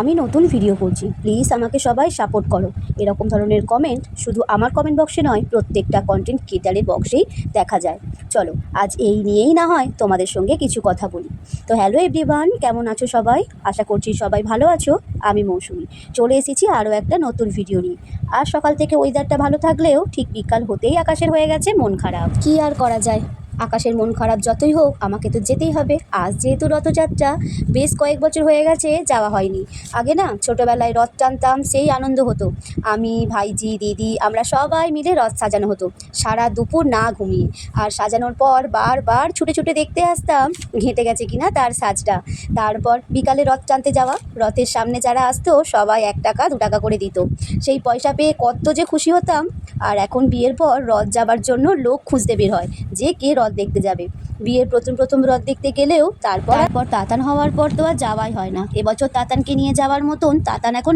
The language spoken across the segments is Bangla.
আমি নতুন ভিডিও করছি, প্লিজ আমাকে সবাই সাপোর্ট করো। এরকম ধরনের কমেন্ট শুধু আমার কমেন্ট বক্সে নয়, প্রত্যেকটা কন্টেন্ট ক্রিয়েটারের বক্সেই দেখা যায়। চলো আজ এই নিয়েই না হয় তোমাদের সঙ্গে কিছু কথা বলি। তো হ্যালো এভরিওয়ান, কেমন আছো সবাই? আশা করছি সবাই ভালো আছো। আমি মৌসুমি চলে এসেছি আরও একটা নতুন ভিডিও নিয়ে। আর সকাল থেকে ওয়েদারটা ভালো থাকলেও ঠিক বিকাল হতেই আকাশের হয়ে গেছে মন খারাপ। কি আর করা যায়, আকাশের মন খারাপ যতই হোক আমাকে তো যেতেই হবে। আজ যেহেতু রথযাত্রা, বেশ কয়েক বছর হয়ে গেছে যাওয়া হয়নি। আগে না ছোটোবেলায় রথ টানতাম, সেই আনন্দ হতো। আমি, ভাইজি, দিদি আমরা সবাই মিলে রথ সাজানো হতো সারা দুপুর না ঘুমিয়ে। আর সাজানোর পর বারবার ছুটে ছুটে দেখতে আসতাম ঘেঁটে গেছে কিনা তার সাজটা। তারপর বিকালে রথ টানতে যাওয়া, রথের সামনে যারা আসতো সবাই 1 টাকা 2 টাকা করে দিত। সেই পয়সা পেয়ে কত যে খুশি হতাম। আর এখন বিয়ের পর রথ যাবার জন্য লোক খুঁজতে বের হয় যে কে রথ দেখতে যাবে। বিয়ের প্রথম রথ দেখতে গেলেও তারপর তাতান হওয়ার পর তো আর যাওয়াই হয় না। এবছর তাতানকে নিয়ে যাওয়ার মতন তাতান এখন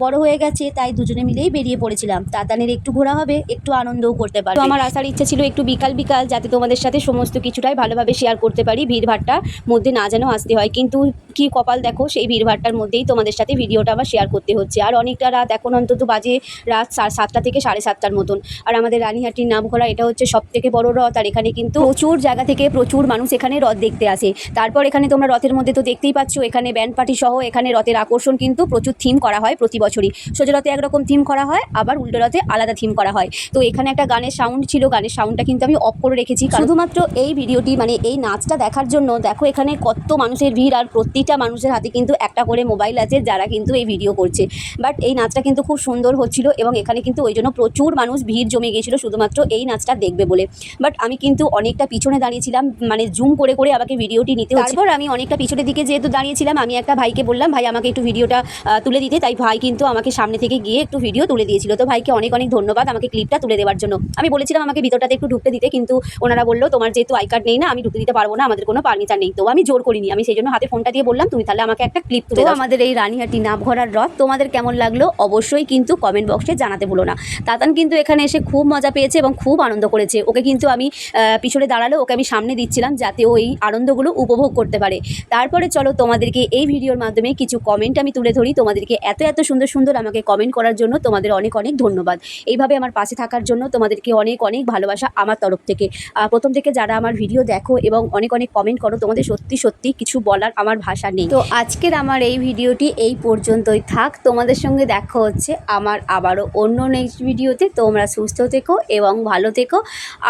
বড় হয়ে গেছে, তাই দুজনে মিলেই বেরিয়ে পড়েছিলাম। তাতানের একটু ঘোরা হবে, একটু আনন্দও করতে পারবে। তো আমার আসার ইচ্ছা ছিল একটু বিকাল যাতে তোমাদের সাথে সমস্ত কিছুটাই ভালোভাবে শেয়ার করতে পারি, ভিড়ভাট্টার মধ্যে না যেন আসতে হয়। কিন্তু কি কপাল দেখো, সেই ভিড়ভাট্টার মধ্যেই তোমাদের সাথে ভিডিওটা আবার শেয়ার করতে হচ্ছে। আর অনেকটা রাত, এখন অন্তত বাজে রাত 7টা থেকে 7:30টার মতন। আর আমাদের রানীহাটির নামঘোরা, এটা হচ্ছে সবথেকে বড় রথ। আর এখানে কিন্তু প্রচুর জায়গা থেকে প্রচুর মানুষ এখানে রথ দেখতে আসে। তারপর এখানে তোমরা রথের মধ্যে তো দেখতেই পাচ্ছ, এখানে ব্যান্ড পার্টি সহ এখানে রথের আকর্ষণ কিন্তু প্রচুর থিম করা হয় প্রতি বছরই। সোজা রথে একরকম থিম করা হয়, আবার উল্টো রথে আলাদা থিম করা হয়। তো এখানে একটা গানের সাউন্ড ছিল, গানের সাউন্ডটা কিন্তু আমি অফ করে রেখেছি শুধুমাত্র এই ভিডিওটি মানে এই নাচটা দেখার জন্য। দেখো এখানে কত মানুষের ভিড়, আর প্রতিটা মানুষের হাতে কিন্তু একটা করে মোবাইল আছে যারা কিন্তু এই ভিডিও করছে। বাট এই নাচটা কিন্তু খুব সুন্দর হচ্ছিল, এবং এখানে কিন্তু ওই জন্য প্রচুর মানুষ ভিড় জমে গিয়েছিল শুধুমাত্র এই নাচটা দেখবে বলে। বাট আমি কিন্তু অনেকটা পিছনে দাঁড়িয়েছিলাম, মানে জুম করে করে আমাকে ভিডিওটি নিতে হচ্ছে। তারপর আমি অনেকটা পিছনের দিকে যেহেতু দাঁড়িয়েছিলাম, আমি একটা ভাইকে বললাম, ভাই আমাকে একটু ভিডিওটা তুলে দিতে। তাই ভাই কিন্তু আমাকে সামনে থেকে গিয়ে একটু ভিডিও তুলে দিয়েছিল। তো ভাইকে অনেক অনেক ধন্যবাদ আমাকে ক্লিপটা তুলে দেওয়ার জন্য। আমি বলেছিলাম আমাকে ভিতরটাতে একটু ঢুকতে দিতে, কিন্তু ওনারা বললো তোমার যেহেতু আই কার্ড নেই না, আমি ঢুকতে দিতে পারবো না, আমাদের কোনো পারমিশন নেই। তো আমি জোর করিনি, আমি সেই জন্য হাতে ফোনটা দিয়ে বললাম তুমি তাহলে আমাকে একটা ক্লিপ তুলে দাও। আমাদের এই রানীহাটি নামঘোরার রথ তোমাদের কেমন লাগলো অবশ্যই কিন্তু কমেন্ট বক্সে জানাতে ভুলো না। তাতান কিন্তু এখানে এসে খুব মজা পেয়েছে এবং খুব আনন্দ করেছে। ওকে কিন্তু আমি পিছনে দাঁড়ালে ওকে আমি সামনে দিচ্ছিলাম যাতে ও এই আনন্দগুলো উপভোগ করতে পারে। তারপরে চলো তোমাদেরকে এই ভিডিওর মাধ্যমে কিছু কমেন্ট আমি তুলে ধরি। তোমাদেরকে এত সুন্দর সুন্দর আমাকে কমেন্ট করার জন্য তোমাদের অনেক অনেক ধন্যবাদ। এইভাবে আমার পাশে থাকার জন্য তোমাদেরকে অনেক অনেক ভালোবাসা আমার তরফ থেকে। প্রথম থেকে যারা আমার ভিডিও দেখো এবং অনেক অনেক কমেন্ট করো, তোমাদের সত্যি সত্যি কিছু বলার আমার ভাষা নেই। তো আজকের আমার এই ভিডিওটি এই পর্যন্তই থাক। তোমাদের সঙ্গে দেখা হচ্ছে আমার আবারও অন্য নেক্সট ভিডিওতে। তোমরা সুস্থ থেকো এবং ভালো থেকো,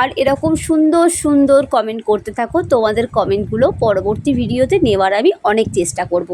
আর এরকম সুন্দর সুন্দর কমেন্ট করতে থাকো। তোমাদের কমেন্টগুলো পরবর্তী ভিডিওতে নেওয়ার আমি অনেক চেষ্টা করব।